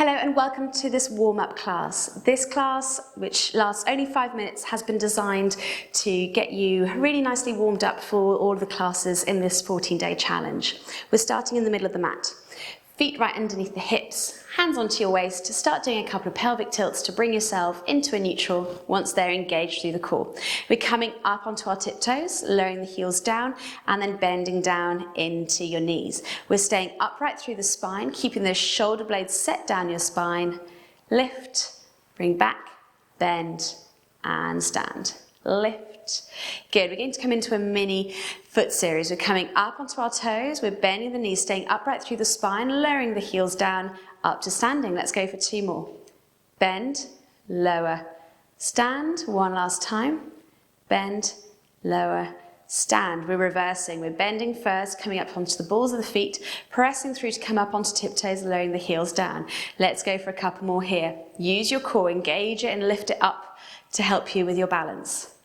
Hello and welcome to this warm-up class. This class, which lasts only 5 minutes, has been designed to get you really nicely warmed up for all of the classes in this 14-day challenge. We're starting in the middle of the mat. Feet right underneath the hips, hands onto your waist to start doing a couple of pelvic tilts to bring yourself into a neutral once they're engaged through the core. We're coming up onto our tiptoes, lowering the heels down and then bending down into your knees. We're staying upright through the spine, keeping those shoulder blades set down your spine. Lift, bring back, bend and stand. Lift. Good, we're going to come into a mini foot series. We're coming up onto our toes, we're bending the knees, staying upright through the spine, lowering the heels down, up to standing. Let's go for 2 more. Bend, lower, stand. One last time. Bend, lower, stand. We're reversing. We're bending first, coming up onto the balls of the feet, pressing through to come up onto tiptoes, lowering the heels down. Let's go for a couple more here. Use your core, engage it and lift it up to help you with your balance.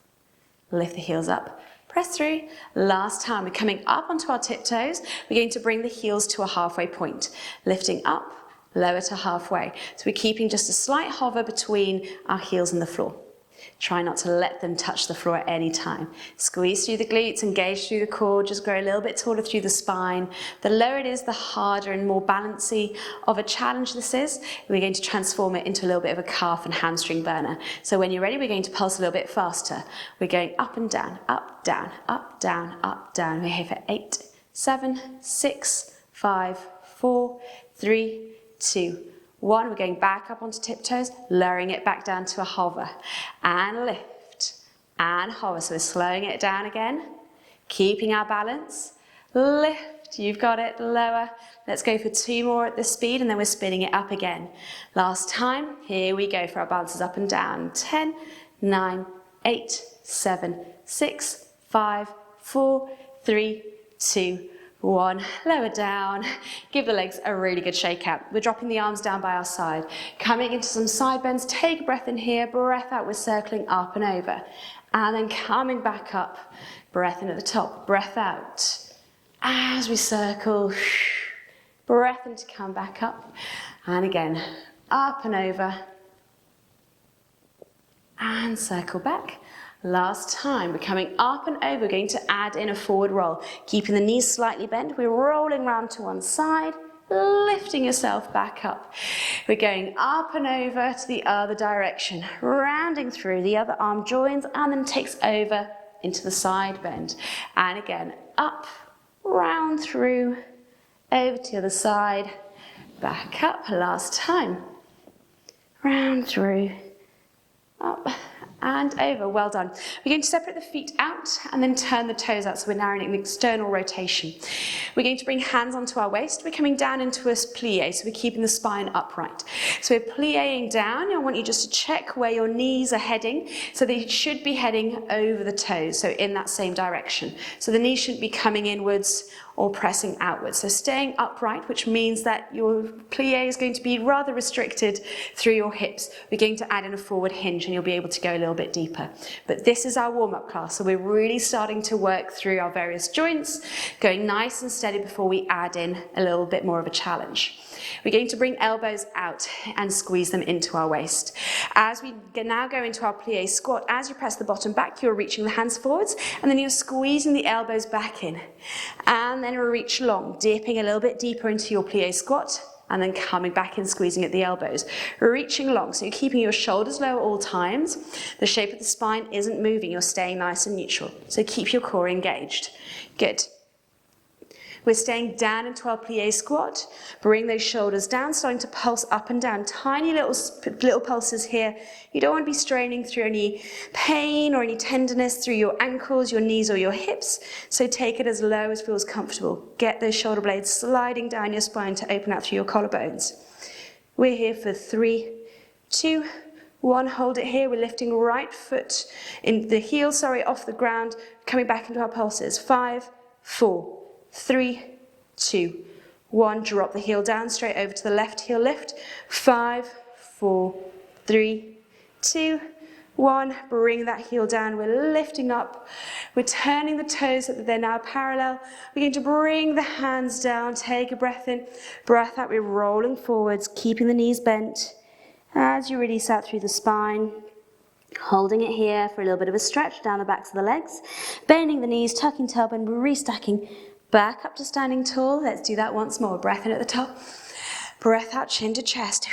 Lift the heels up, press through. Last time, we're coming up onto our tiptoes. We're going to bring the heels to a halfway point. Lifting up, lower to halfway. So we're keeping just a slight hover between our heels and the floor. Try not to let them touch the floor at any time. Squeeze through the glutes, engage through the core, just grow a little bit taller through the spine. The lower it is, the harder and more balancy of a challenge this is. We're going to transform it into a little bit of a calf and hamstring burner. So when you're ready, we're going to pulse a little bit faster. We're going up and down, up, down, up, down, up, down. We're here for 8, 7, 6, 5, 4, 3, 2, 1, we're going back up onto tiptoes, lowering it back down to a hover. And lift, and hover. So we're slowing it down again, keeping our balance. Lift, you've got it, lower. Let's go for 2 more at this speed, and then we're spinning it up again. Last time, here we go for our balances up and down. 10, 9, 8, 7, 6, 5, 4, 3, 2, 1, lower down, give the legs a really good shake out. We're dropping the arms down by our side, coming into some side bends, take a breath in here, breath out, we're circling up and over, and then coming back up, breath in at the top, breath out, as we circle, breath in to come back up, and again, up and over, and circle back. Last time, we're coming up and over, going to add in a forward roll. Keeping the knees slightly bent, we're rolling round to one side, lifting yourself back up. We're going up and over to the other direction, rounding through, the other arm joins and then takes over into the side bend. And again, up, round through, over to the other side, back up, last time. Round through, up, and over, well done. We're going to separate the feet out and then turn the toes out, so we're now in an external rotation. We're going to bring hands onto our waist. We're coming down into a plie, so we're keeping the spine upright. So we're plieing down. I want you just to check where your knees are heading. So they should be heading over the toes, so in that same direction. So the knees shouldn't be coming inwards or pressing outwards. So staying upright, which means that your plie is going to be rather restricted through your hips. We're going to add in a forward hinge and you'll be able to go a little bit deeper. But this is our warm-up class, so we're really starting to work through our various joints, going nice and steady before we add in a little bit more of a challenge. We're going to bring elbows out and squeeze them into our waist. As we now go into our plie squat, as you press the bottom back, you're reaching the hands forwards, and then you're squeezing the elbows back in. And then reach long, dipping a little bit deeper into your plie squat, and then coming back in, squeezing at the elbows. Reaching long, so you're keeping your shoulders low at all times. The shape of the spine isn't moving, you're staying nice and neutral. So keep your core engaged. Good. We're staying down into our plie squat. Bring those shoulders down, starting to pulse up and down. Tiny little pulses here. You don't want to be straining through any pain or any tenderness through your ankles, your knees or your hips. So take it as low as feels comfortable. Get those shoulder blades sliding down your spine to open out through your collarbones. We're here for 3, 2, 1. Hold it here. We're lifting right foot in the heel, off the ground, coming back into our pulses. 5, 4, 3, 2, 1. Drop the heel down, straight over to the left heel lift. 5, 4, 3, 2, 1, bring that heel down, we're lifting up, we're turning the toes so that they're now parallel. We're going to bring the hands down, take a breath in, breath out, we're rolling forwards, keeping the knees bent as you release out through the spine. Holding it here for a little bit of a stretch down the backs of the legs, bending the knees, tucking tailbone, restacking back up to standing tall. Let's do that once more. Breath in at the top, breath out, chin to chest.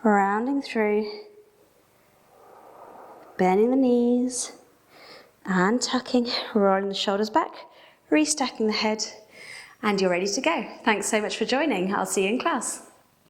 Rounding through, bending the knees and tucking, rolling the shoulders back, restacking the head, and you're ready to go. Thanks so much for joining. I'll see you in class.